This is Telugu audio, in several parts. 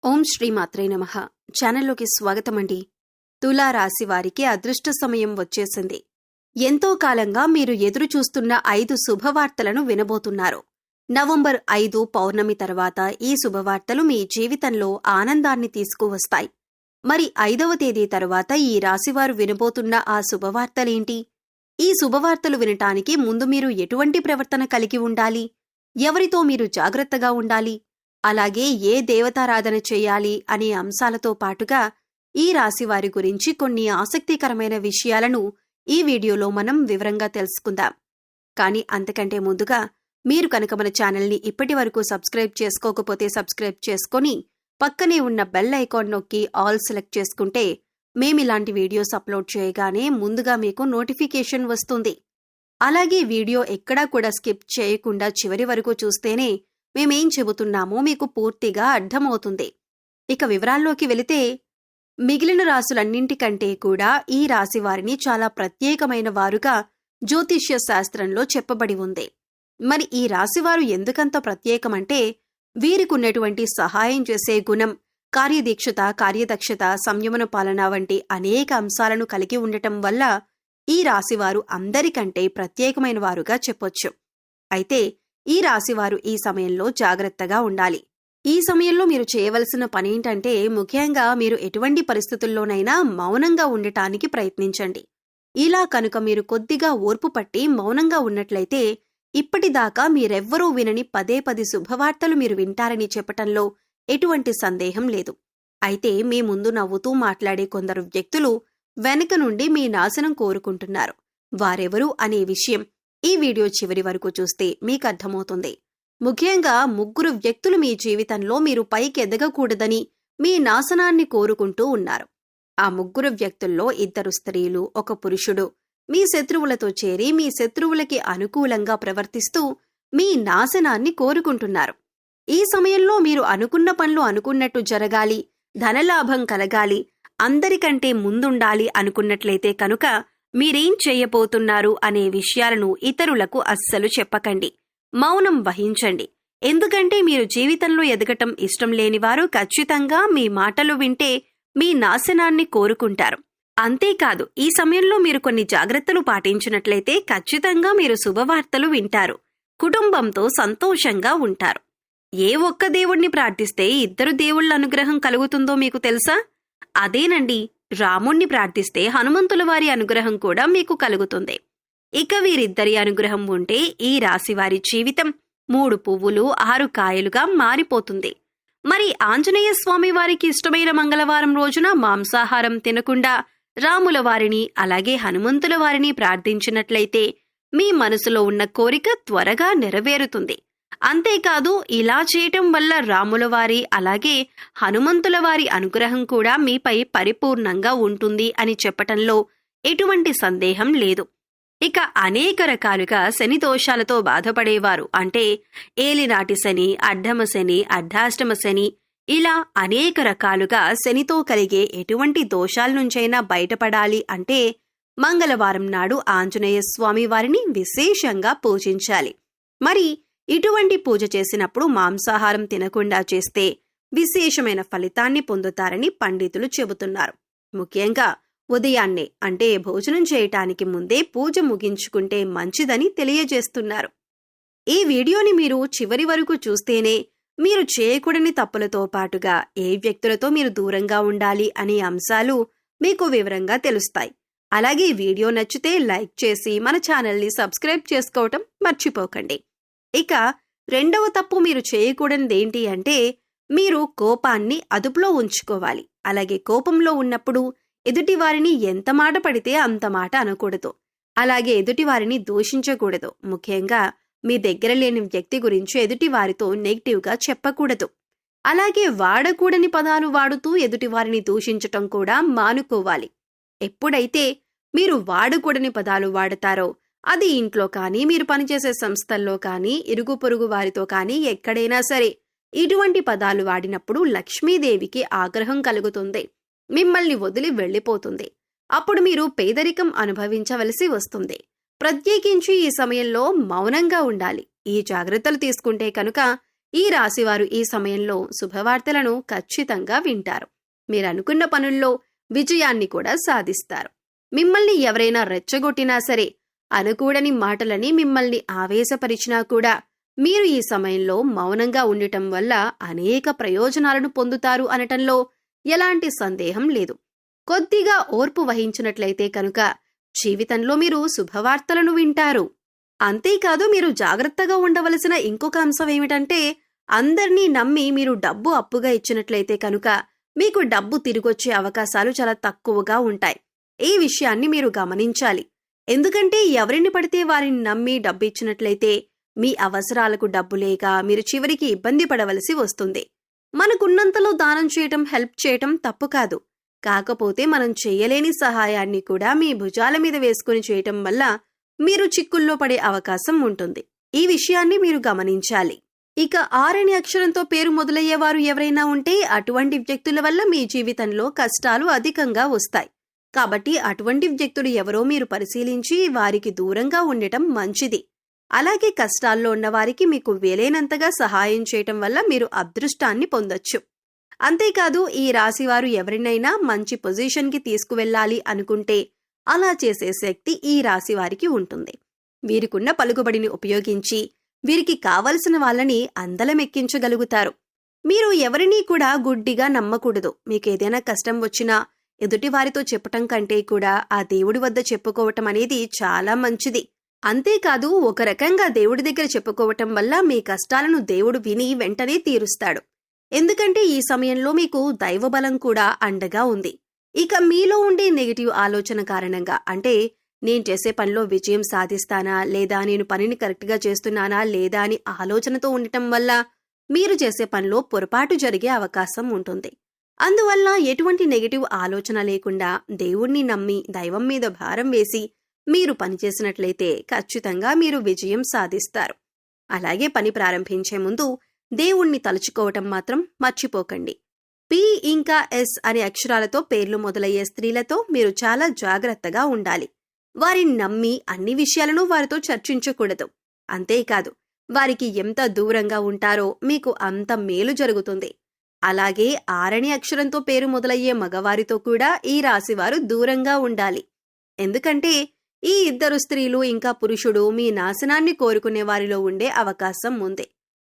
ఓం శ్రీ మాత్రే నమః. ఛానల్లోకి స్వాగతమండి. తులా రాశి వారికి అదృష్ట సమయం వచ్చేసింది. ఎంతో కాలంగా మీరు ఎదురు చూస్తున్న 5 శుభవార్తలను వినబోతున్నారు. నవంబర్ 5 పౌర్ణమి తర్వాత ఈ శుభవార్తలు మీ జీవితంలో ఆనందాన్ని తీసుకువస్తాయి. మరి 5వ తేదీ తరువాత ఈ రాశివారు వినబోతున్న ఆ శుభవార్తలేంటి? ఈ శుభవార్తలు వినటానికి ముందు మీరు ఎటువంటి ప్రవర్తన కలిగి ఉండాలి? ఎవరితో మీరు జాగ్రత్తగా ఉండాలి? అలాగే ఏ దేవతారాధన చేయాలి అనే అంశాలతో పాటుగా ఈ రాశివారి గురించి కొన్ని ఆసక్తికరమైన విషయాలను ఈ వీడియోలో మనం వివరంగా తెలుసుకుందాం. కానీ అంతకంటే ముందుగా మీరు కనుక మన ఛానల్ని ఇప్పటి వరకు సబ్స్క్రైబ్ చేసుకోకపోతే సబ్స్క్రైబ్ చేసుకొని పక్కనే ఉన్న బెల్ ఐకాన్ నొక్కి ఆల్ సెలెక్ట్ చేసుకుంటే మేమిలాంటి వీడియోస్ అప్లోడ్ చేయగానే ముందుగా మీకు నోటిఫికేషన్ వస్తుంది. అలాగే వీడియో ఎక్కడా కూడా స్కిప్ చేయకుండా చివరి వరకు చూస్తేనే మేమేం చెబుతున్నామో మీకు పూర్తిగా అర్థమవుతుంది. ఇక వివరాల్లోకి వెళితే, మిగిలిన రాశులన్నింటికంటే కూడా ఈ రాశి వారిని చాలా ప్రత్యేకమైన వారుగా జ్యోతిష్య శాస్త్రంలో చెప్పబడి ఉంది. మరి ఈ రాశివారు ఎందుకంత ప్రత్యేకమంటే, వీరికున్నటువంటి సహాయం చేసే గుణం, కార్యదీక్షత, కార్యదక్షత, సంయమన పాలన వంటి అనేక అంశాలను కలిగి ఉండటం వల్ల ఈ రాశివారు అందరికంటే ప్రత్యేకమైన వారుగా చెప్పొచ్చు. అయితే ఈ రాశివారు ఈ సమయంలో జాగ్రత్తగా ఉండాలి. ఈ సమయంలో మీరు చేయవలసిన పనేంటంటే, ముఖ్యంగా మీరు ఎటువంటి పరిస్థితుల్లోనైనా మౌనంగా ఉండటానికి ప్రయత్నించండి. ఇలా కనుక మీరు కొద్దిగా ఓర్పు పట్టి మౌనంగా ఉన్నట్లయితే ఇప్పటిదాకా మీరెవ్వరూ వినని 10 శుభవార్తలు మీరు వింటారని చెప్పటంలో ఎటువంటి సందేహం లేదు. అయితే మీ ముందు నవ్వుతూ మాట్లాడే కొందరు వ్యక్తులు వెనక నుండి మీ నాశనం కోరుకుంటున్నారు. వారెవరు అనే విషయం ఈ వీడియో చివరి వరకు చూస్తే మీకు అర్థమవుతుంది. ముఖ్యంగా 3 వ్యక్తులు మీ జీవితంలో మీరు పైకి ఎదగకూడదని మీ నాశనాన్ని కోరుకుంటూ ఉన్నారు. ఆ 3 వ్యక్తుల్లో 2 స్త్రీలు, 1 పురుషుడు మీ శత్రువులతో చేరి మీ శత్రువులకి అనుకూలంగా ప్రవర్తిస్తూ మీ నాశనాన్ని కోరుకుంటున్నారు. ఈ సమయంలో మీరు అనుకున్న పనులు అనుకున్నట్టు జరగాలి, ధనలాభం కలగాలి, అందరికంటే ముందుండాలి అనుకున్నట్లయితే కనుక మీరేం చేయబోతున్నారు అనే విషయాలను ఇతరులకు అస్సలు చెప్పకండి. మౌనం వహించండి. ఎందుకంటే మీరు జీవితంలో ఎదగటం ఇష్టం లేనివారు ఖచ్చితంగా మీ మాటలు వింటే మీ నాశనాన్ని కోరుకుంటారు. అంతేకాదు, ఈ సమయంలో మీరు కొన్ని జాగ్రత్తలు పాటించినట్లయితే ఖచ్చితంగా మీరు శుభవార్తలు వింటారు. కుటుంబంతో సంతోషంగా ఉంటారు. ఏ ఒక్క దేవుణ్ణి ప్రార్థిస్తే 2 దేవుళ్ల అనుగ్రహం కలుగుతుందో మీకు తెలుసా? అదేనండి, రాముణ్ణి ప్రార్థిస్తే హనుమంతుల వారి అనుగ్రహం కూడా మీకు కలుగుతుంది. ఇక వీరిద్దరి అనుగ్రహం ఉంటే ఈ రాశివారి జీవితం 3 పువ్వులు 6 కాయలుగా మారిపోతుంది. మరి ఆంజనేయ స్వామి వారికి ఇష్టమైన మంగళవారం రోజున మాంసాహారం తినకుండా రాముల వారిని అలాగే హనుమంతుల వారిని ప్రార్థించినట్లయితే మీ మనసులో ఉన్న కోరిక త్వరగా నెరవేరుతుంది. అంతేకాదు, ఇలా చేయటం వల్ల రాముల వారి అలాగే హనుమంతుల వారి అనుగ్రహం కూడా మీపై పరిపూర్ణంగా ఉంటుంది అని చెప్పటంలో ఎటువంటి సందేహం లేదు. ఇక అనేక రకాలుగా శని దోషాలతో బాధపడేవారు, అంటే ఏలినాటి శని, అడ్డమ శని, అర్ధాష్టమ శని, ఇలా అనేక రకాలుగా శనితో కలిగే ఎటువంటి దోషాల నుంచైనా బయటపడాలి అంటే మంగళవారం నాడు ఆంజనేయ స్వామి వారిని విశేషంగా పూజించాలి. మరి ఇటువంటి పూజ చేసినప్పుడు మాంసాహారం తినకుండా చేస్తే విశేషమైన ఫలితాన్ని పొందుతారని పండితులు చెబుతున్నారు. ముఖ్యంగా ఉదయాన్నే, అంటే భోజనం చేయటానికి ముందే పూజ ముగించుకుంటే మంచిదని తెలియజేస్తున్నారు. ఈ వీడియోని మీరు చివరి వరకు చూస్తేనే మీరు చేయకూడని తప్పులతో పాటుగా ఏ వ్యక్తులతో మీరు దూరంగా ఉండాలి అనే అంశాలు మీకు వివరంగా తెలుస్తాయి. అలాగే వీడియో నచ్చితే లైక్ చేసి మన ఛానల్ని సబ్స్క్రైబ్ చేసుకోవటం మర్చిపోకండి. ఇక 2వ తప్పు మీరు చేయకూడనిదేంటి అంటే, మీరు కోపాన్ని అదుపులో ఉంచుకోవాలి. అలాగే కోపంలో ఉన్నప్పుడు ఎదుటివారిని ఎంత మాట పడితే అంత మాట అనకూడదు. అలాగే ఎదుటివారిని దూషించకూడదు. ముఖ్యంగా మీ దగ్గర లేని వ్యక్తి గురించి ఎదుటివారితో నెగిటివ్గా చెప్పకూడదు. అలాగే వాడకూడని పదాలు వాడుతూ ఎదుటివారిని దూషించటం కూడా మానుకోవాలి. ఎప్పుడైతే మీరు వాడకూడని పదాలు వాడతారో, అది ఇంట్లో కానీ, మీరు పనిచేసే సంస్థల్లో కానీ, ఇరుగు పొరుగు వారితో కానీ ఎక్కడైనా సరే ఇటువంటి పదాలు వాడినప్పుడు లక్ష్మీదేవికి ఆగ్రహం కలుగుతుంది. మిమ్మల్ని వదిలి వెళ్లిపోతుంది. అప్పుడు మీరు పేదరికం అనుభవించవలసి వస్తుంది. ప్రత్యేకించి ఈ సమయంలో మౌనంగా ఉండాలి. ఈ జాగ్రత్తలు తీసుకుంటే కనుక ఈ రాశివారు ఈ సమయంలో శుభవార్తలను ఖచ్చితంగా వింటారు. మీరనుకున్న పనుల్లో విజయాన్ని కూడా సాధిస్తారు. మిమ్మల్ని ఎవరైనా రెచ్చగొట్టినా సరే, అనుకూడని మాటలని మిమ్మల్ని ఆవేశపరిచినా కూడా మీరు ఈ సమయంలో మౌనంగా ఉండటం వల్ల అనేక ప్రయోజనాలను పొందుతారు అనటంలో ఎలాంటి సందేహం లేదు. కొద్దిగా ఓర్పు వహించినట్లయితే కనుక జీవితంలో మీరు శుభవార్తలను వింటారు. అంతేకాదు, మీరు జాగ్రత్తగా ఉండవలసిన ఇంకొక అంశం ఏమిటంటే, అందర్నీ నమ్మి మీరు డబ్బు అప్పుగా ఇచ్చినట్లయితే కనుక మీకు డబ్బు తిరిగొచ్చే అవకాశాలు చాలా తక్కువగా ఉంటాయి. ఈ విషయాన్ని మీరు గమనించాలి. ఎందుకంటే ఎవరిని పడితే వారిని నమ్మి డబ్బు ఇచ్చినట్లయితే మీ అవసరాలకు డబ్బు లేక మీరు చివరికి ఇబ్బంది పడవలసి వస్తుంది. మనకున్నంతలో దానం చేయటం, హెల్ప్ చేయటం తప్పు కాదు. కాకపోతే మనం చేయలేని సహాయాన్ని కూడా మీ భుజాల మీద వేసుకుని చేయటం వల్ల మీరు చిక్కుల్లో పడే అవకాశం ఉంటుంది. ఈ విషయాన్ని మీరు గమనించాలి. ఇక ఆర్ అనే అక్షరంతో పేరు మొదలయ్యేవారు ఎవరైనా ఉంటే అటువంటి వ్యక్తుల వల్ల మీ జీవితంలో కష్టాలు అధికంగా వస్తాయి. కాబట్టి అటువంటి వ్యక్తులు ఎవరో మీరు పరిశీలించి వారికి దూరంగా ఉండటం మంచిది. అలాగే కష్టాల్లో ఉన్నవారికి మీకు వీలైనంతగా సహాయం చేయటం వల్ల మీరు అదృష్టాన్ని పొందొచ్చు. అంతేకాదు, ఈ రాశివారు ఎవరినైనా మంచి పొజిషన్కి తీసుకువెళ్ళాలి అనుకుంటే అలా చేసే శక్తి ఈ రాశివారికి ఉంటుంది. వీరికున్న పలుకుబడిని ఉపయోగించి వీరికి కావలసిన వాళ్ళని అందలమెక్కించగలుగుతారు. మీరు ఎవరినీ కూడా గుడ్డిగా నమ్మకూడదు. మీకేదైనా కష్టం వచ్చినా ఎదుటివారితో చెప్పటం కంటే కూడా ఆ దేవుడి వద్ద చెప్పుకోవటం అనేది చాలా మంచిది. అంతేకాదు, ఒక రకంగా దేవుడి దగ్గర చెప్పుకోవటం వల్ల మీ కష్టాలను దేవుడు విని వెంటనే తీరుస్తాడు. ఎందుకంటే ఈ సమయంలో మీకు దైవబలం కూడా అండగా ఉంది. ఇక మీలో ఉండే నెగిటివ్ ఆలోచన కారణంగా, అంటే నేను చేసే పనిలో విజయం సాధిస్తానా లేదా, నేను పనిని కరెక్ట్గా చేస్తున్నానా లేదా అని ఆలోచనతో ఉండటం వల్ల మీరు చేసే పనిలో పొరపాటు జరిగే అవకాశం ఉంటుంది. అందువల్ల ఎటువంటి నెగిటివ్ ఆలోచన లేకుండా దేవుణ్ణి నమ్మి దైవం మీద భారం వేసి మీరు పనిచేసినట్లయితే ఖచ్చితంగా మీరు విజయం సాధిస్తారు. అలాగే పని ప్రారంభించే ముందు దేవుణ్ణి తలుచుకోవటం మాత్రం మర్చిపోకండి. పి ఇంకా ఎస్ అనే అక్షరాలతో పేర్లు మొదలయ్యే స్త్రీలతో మీరు చాలా జాగ్రత్తగా ఉండాలి. వారిని నమ్మి అన్ని విషయాలను వారితో చర్చించకూడదు. అంతేకాదు, వారికి ఎంత దూరంగా ఉంటారో మీకు అంత మేలు జరుగుతుంది. అలాగే ఆరణి అక్షరంతో పేరు మొదలయ్యే మగవారితో కూడా ఈ రాశివారు దూరంగా ఉండాలి. ఎందుకంటే ఈ ఇద్దరు స్త్రీలు ఇంకా పురుషుడు మీ నాశనాన్ని కోరుకునే వారిలో ఉండే అవకాశం ఉంది.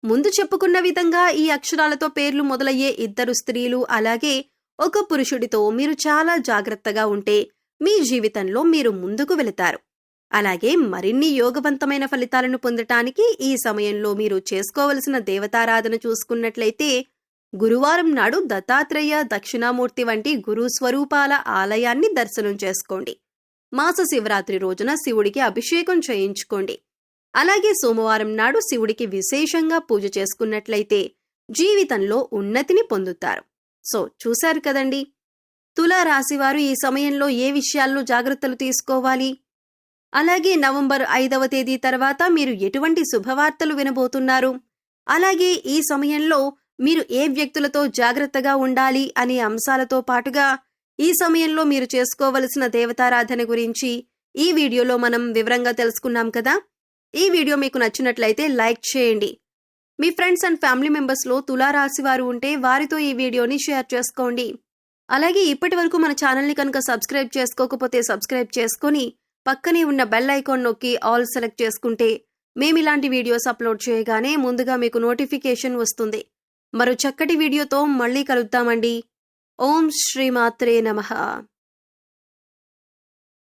ముందు చెప్పుకున్న విధంగా ఈ అక్షరాలతో పేర్లు మొదలయ్యే ఇద్దరు స్త్రీలు అలాగే ఒక పురుషుడితో మీరు చాలా జాగ్రత్తగా ఉంటే మీ జీవితంలో మీరు ముందుకు వెళతారు. అలాగే మరిన్ని యోగవంతమైన ఫలితాలను పొందటానికి ఈ సమయంలో మీరు చేసుకోవలసిన దేవతారాధన చూసుకున్నట్లయితే గురువారం నాడు దత్తాత్రేయ, దక్షిణామూర్తి వంటి గురు స్వరూపాల ఆలయాన్ని దర్శనం చేసుకోండి. మాస శివరాత్రి రోజున శివుడికి అభిషేకం చేయించుకోండి. అలాగే సోమవారం నాడు శివుడికి విశేషంగా పూజ చేసుకున్నట్లయితే జీవితంలో ఉన్నతిని పొందుతారు. సో చూశారు కదండి, తులా రాశివారు ఈ సమయంలో ఏ విషయాల్లో జాగ్రత్తలు తీసుకోవాలి, అలాగే నవంబర్ 5వ తేదీ తర్వాత మీరు ఎటువంటి శుభవార్తలు వినబోతున్నారు, అలాగే ఈ సమయంలో మీరు ఏ వ్యక్తులతో జాగ్రత్తగా ఉండాలి అనే అంశాలతో పాటుగా ఈ సమయంలో మీరు చేసుకోవలసిన దేవతారాధన గురించి ఈ వీడియోలో మనం వివరంగా తెలుసుకున్నాం కదా. ఈ వీడియో మీకు నచ్చినట్లయితే లైక్ చేయండి. మీ ఫ్రెండ్స్ అండ్ ఫ్యామిలీ మెంబర్స్లో తులారాశి వారు ఉంటే వారితో ఈ వీడియోని షేర్ చేసుకోండి. అలాగే ఇప్పటి వరకు మన ఛానల్ని కనుక సబ్స్క్రైబ్ చేసుకోకపోతే సబ్స్క్రైబ్ చేసుకొని పక్కనే ఉన్న బెల్ ఐకాన్ నొక్కి ఆల్ సెలెక్ట్ చేసుకుంటే మేమిలాంటి వీడియోస్ అప్లోడ్ చేయగానే ముందుగా మీకు నోటిఫికేషన్ వస్తుంది. మరో చక్కటి వీడియోతో మళ్ళీ కలుద్దామండి. ఓం శ్రీమాత్రే నమః.